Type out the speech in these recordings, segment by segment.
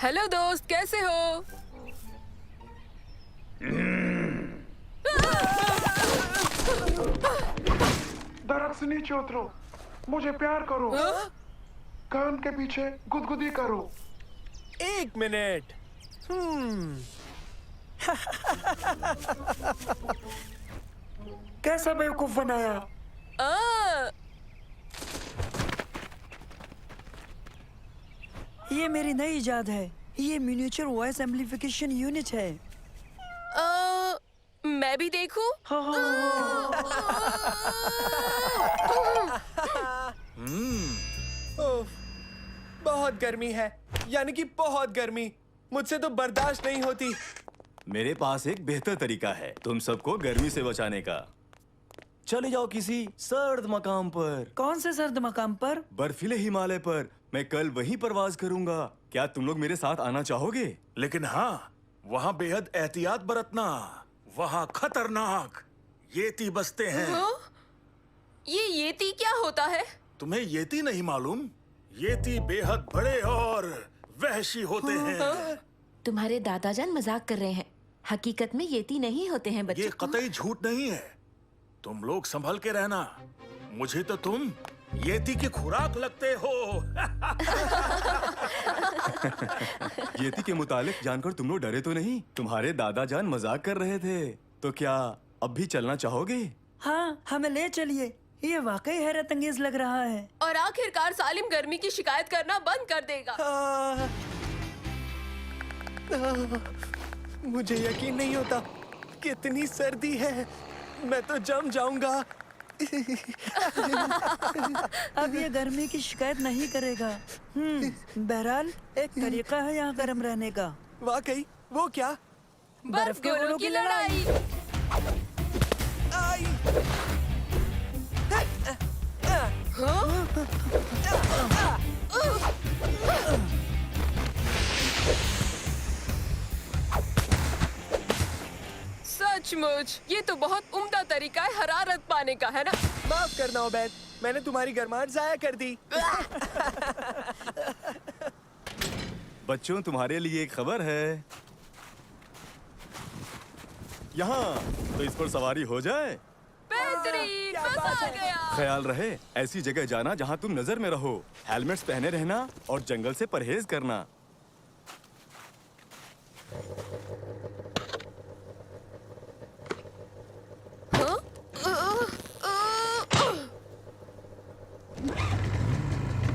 Hello दोस्त, कैसे हो? दरख्त से नीचे उतरो, मुझे प्यार करो, कान के पीछे गुदगुदी करो। 1 मिनट। कैसा बेवकूफ बनाया। आ, ये मेरी नई इजाद है। ये मिनिएचर वॉइस एम्प्लीफिकेशन यूनिट है। मैं भी देखूं? हाँ हाँ ओह, बहुत गर्मी है, यानी कि बहुत गर्मी। मुझसे तो बर्दाश्त नहीं होती। मेरे पास एक बेहतर तरीका है तुम सबको गर्मी से बचाने का। चले जाओ किसी सर्द मकाम पर। कौन से सर्द मकाम पर? बर्फीले हिमालय पर। मैं कल वहीं परवाज करूंगा। क्या तुम लोग मेरे साथ आना चाहोगे? लेकिन हाँ, वहाँ बेहद एहतियात बरतना। वहाँ खतरनाक येती बसते हैं। ये येती क्या होता है? तुम्हें येती नहीं मालूम? येती बेहद बड़े और वहशी होते हैं। तुम्हारे दादाजान मजाक कर रहे हैं। हकीकत में येती नहीं होते हैं बच्चे। ये कतई झूठ नहीं है। तुम लोग संभल के रहना। मुझे तो तुम येती की खुराक लगते हो। येती के मुतालिक जानकर तुम लोग डरे तो नहीं? तुम्हारे दादा जान मजाक कर रहे थे। तो क्या अब भी चलना चाहोगे? हाँ, हमें ले चलिए। ये वाकई हैरत अंगेज लग रहा है। और आखिरकार सालिम गर्मी की शिकायत करना बंद कर देगा। मुझे यकीन नहीं होता, कितनी सर्दी है। मैं तो जम जाऊंगा। अब ये गर्मी की शिकायत नहीं करेगा। बहरहाल एक तरीका है यहाँ गर्म रहने का। वाकई? वो क्या? बर्फ गोलों की लड़ाई। आई! सचमुच ये तो बहुत उम्दा तरीका है हरारत पाने का, है ना? माफ करना उबैद, मैंने तुम्हारी गर्माहट जाया कर दी। बच्चों, तुम्हारे लिए एक खबर है। यहाँ तो इस पर सवारी हो जाए। बेहतरीन, मजा आ गया। ख्याल रहे ऐसी जगह जाना जहाँ तुम नजर में रहो। हेलमेट्स पहने रहना और जंगल से परहेज करना।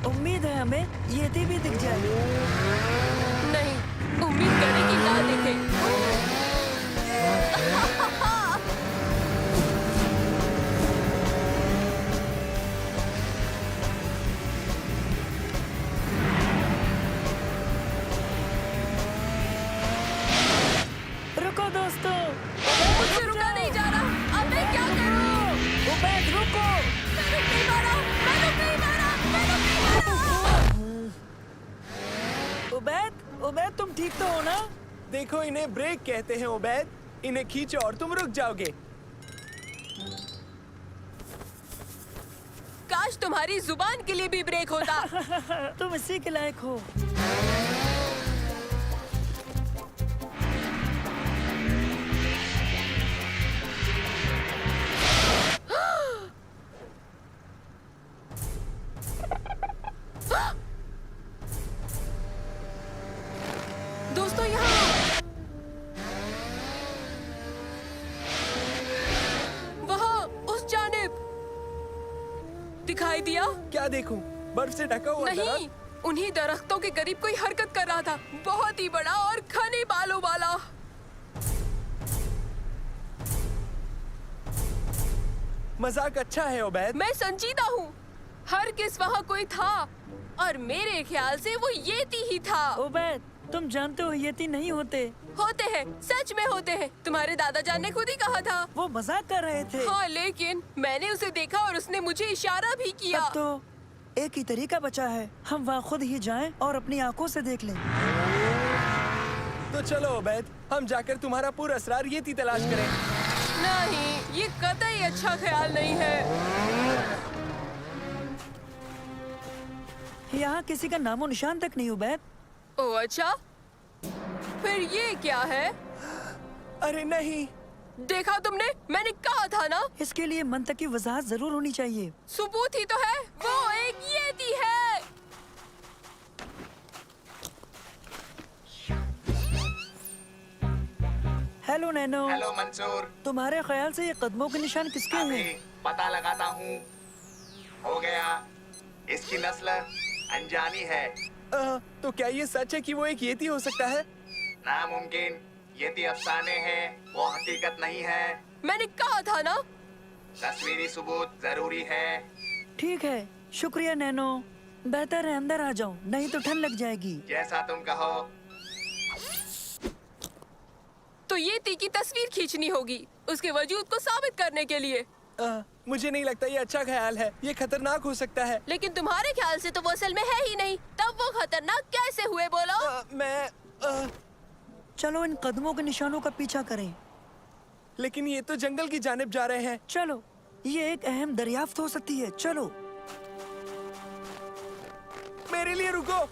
उम्मीद है हमें येती भी दिख जाए। नहीं, उम्मीद करें कि ना दिखे। रुको दोस्तों। मुझसे रुका नहीं जा रहा। अब मैं क्या करूं? उबैद रुको। मैं रुक नहीं पा रहा। मैं रुक नहीं पा रहा। मैं रुक नहीं पा रहा। उबैद, उबैद तुम ठीक तो हो ना? देखो, इन्हें ब्रेक कहते हैं उबैद। इन्हें खींचो और तुम रुक जाओगे। काश तुम्हारी जुबान के लिए भी ब्रेक होता। तुम इसी के लायक हो। दोस्तों, यहाँ वहाँ उस जानिब दिखाई दिया। क्या देखूं? बर्फ से ढका हुआ नहीं, दरख्त? उन्हीं दरख्तों के करीब कोई हरकत कर रहा था, बहुत ही बड़ा और घने बालों वाला। मजाक अच्छा है उबैद। मैं संजीदा हूँ। हर किस वहाँ कोई था और मेरे ख्याल से वो येती ही था। उबैद, तुम जानते हो येती नहीं होते। होते हैं, सच में होते हैं। तुम्हारे दादा जान ने खुद ही कहा था। वो मजाक कर रहे थे। हाँ, लेकिन मैंने उसे देखा और उसने मुझे इशारा भी किया। तब तो एक ही तरीका बचा है। हम वहाँ खुद ही जाएं और अपनी आंखों से देख लें। तो चलो उबैद, हम जाकर तुम्हारा पूरा असरार येती तलाश करें। नहीं, ये कतई अच्छा ख्याल नहीं है। यहाँ किसी का नामो निशान तक नहीं उबैद। ओह अच्छा, फिर ये क्या है? अरे नहीं, देखा तुमने? मैंने कहा था ना। इसके लिए मंत्र की वजाहत जरूर होनी चाहिए। सबूत ही तो है, वो एक येती है। Hello nano. हेलो मंसूर। तुम्हारे ख्याल से ये कदमों के निशान किसके अभी हैं? पता लगाता हूँ। हो गया। इसकी नस्ल अनजानी है। तो क्या ये सच है कि वो एक येती हो सकता है? नामुमकिन। ये अफसाने हैं, वो हकीकत नहीं है। मैंने कहा था ना। तस्वीरी सबूत जरूरी है। ठीक है, शुक्रिया नैनो। बेहतर है अंदर आ जाओ, नहीं तो ठंड लग जाएगी। जैसा तुम कहो। तो येती की तस्वीर खींचनी होगी, उसके वजूद को साबित करने के लिए। मुझे नहीं लगता ये अच्छा ख्याल है। ये खतरनाक हो सकता है। लेकिन तुम्हारे ख्याल से तो वो असल में है ही नहीं, तब वो खतरनाक कैसे हुए बोलो? चलो इन कदमों के निशानों का पीछा करें। लेकिन ये तो जंगल की जानिब जा रहे हैं। चलो, ये एक अहम दरियाफ्त हो सकती है। चलो। मेरे लिए रुको।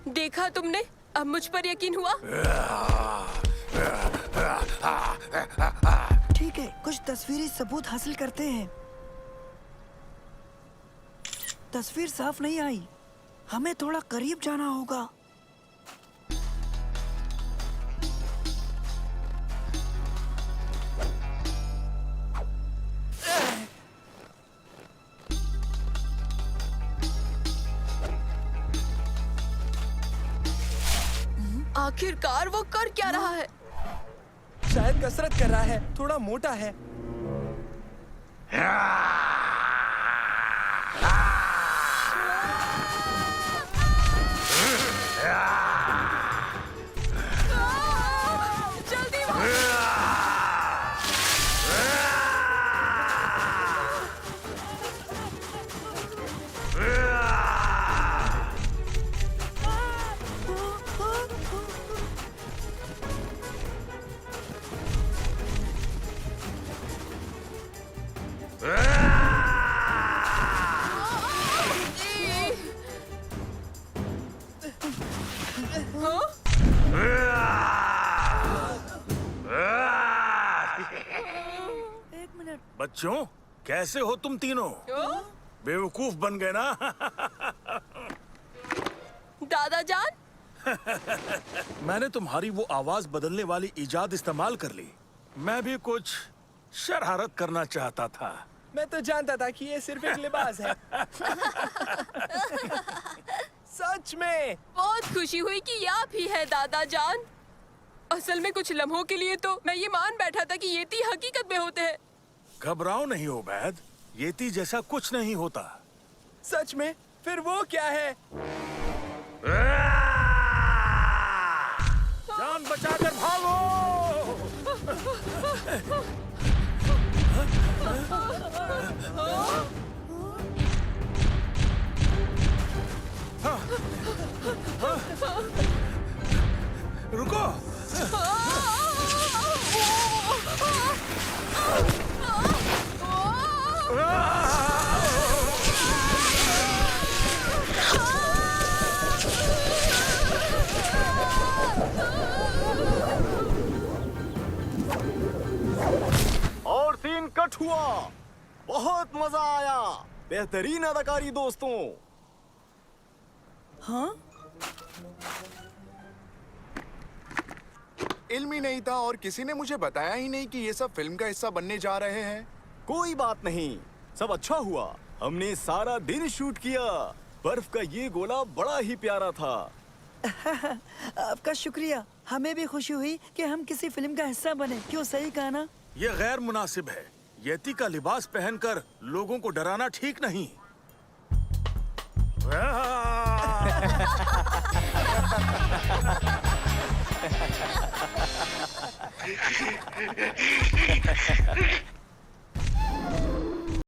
देखा तुमने? अब मुझ पर यकीन हुआ? ठीक है, कुछ तस्वीरी सबूत हासिल करते हैं। तस्वीर साफ नहीं आई, हमें थोड़ा करीब जाना होगा। आखिरकार वो कर क्या रहा है? शायद कसरत कर रहा है, थोड़ा मोटा है। जल्दी भागो। एक मिनट। बच्चों, कैसे हो तुम तीनों? बेवकूफ बन गए ना? दादा जान, मैंने तुम्हारी वो आवाज बदलने वाली इजाद इस्तेमाल कर ली। मैं भी कुछ शरारत करना चाहता था। मैं तो जानता था कि ये सिर्फ एक लिबास है। सच में बहुत खुशी हुई कि ये आप ही है दादा जान। असल में कुछ लम्हों के लिए तो मैं ये मान बैठा था कि येती हकीकत में होते हैं। घबराओ नहीं उबैद, येती जैसा कुछ नहीं होता। सच में? फिर वो क्या है? जान बचाकर भागो! रुको! और सीन कट हुआ। बहुत मजा आया। बेहतरीन अदाकारी दोस्तों। हाँ? इल्म ही नहीं था और किसी ने मुझे बताया ही नहीं कि ये सब फिल्म का हिस्सा बनने जा रहे हैं। कोई बात नहीं, सब अच्छा हुआ। हमने सारा दिन शूट किया। बर्फ का ये गोला बड़ा ही प्यारा था। आपका शुक्रिया। हमें भी खुशी हुई कि हम किसी फिल्म का हिस्सा बने। क्यों, सही कहा ना? ये गैर मुनासिब है। येती का लिबास पहनकर लोगों को डराना ठीक नहीं।